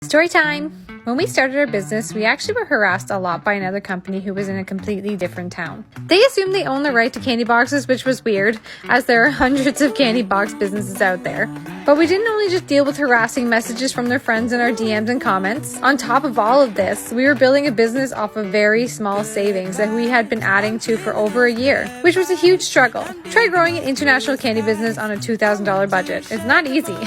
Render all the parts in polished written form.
Story time! When we started our business, we actually were harassed a lot by another company who was in a completely different town. They assumed they owned the right to candy boxes, which was weird, as there are hundreds of candy box businesses out there. But we didn't only just deal with harassing messages from their friends in our DMs and comments. On top of all of this, we were building a business off of very small savings that we had been adding to for over a year, which was a huge struggle. Try growing an international candy business on a $2,000 budget. It's not easy.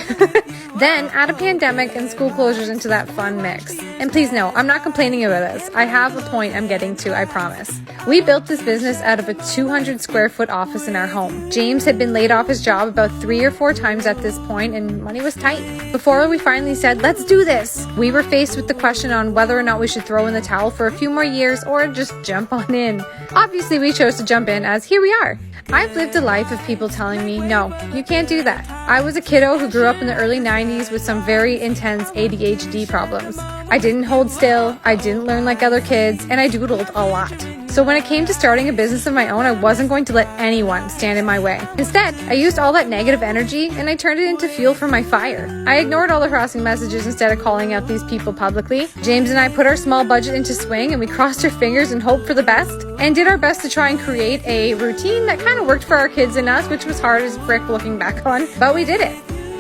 Then add a pandemic and school closures into that fun mix. And please know, I'm not complaining about this. I have a point I'm getting to, I promise. We built this business out of a 200 square foot office in our home. James had been laid off his job about 3 or 4 times at this point, and money was tight. Before we finally said, let's do this, we were faced with the question on whether or not we should throw in the towel for a few more years or just jump on in. Obviously, we chose to jump in, as here we are. I've lived a life of people telling me, no, you can't do that. I was a kiddo who grew up in the early 90s with some very intense ADHD problems. I didn't hold still, I didn't learn like other kids, and I doodled a lot. So when it came to starting a business of my own, I wasn't going to let anyone stand in my way. Instead, I used all that negative energy and I turned it into fuel for my fire. I ignored all the harassing messages instead of calling out these people publicly. James and I put our small budget into swing and we crossed our fingers and hoped for the best and did our best to try and create a routine that kind of worked for our kids and us, which was hard as brick looking back on, but we did it.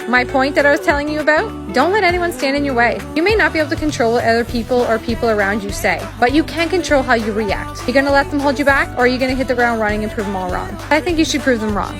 My point that I was telling you about? Don't let anyone stand in your way. You may not be able to control what other people or people around you say, but you can control how you react. You're going to let them hold you back, or are you going to hit the ground running and prove them all wrong? I think you should prove them wrong.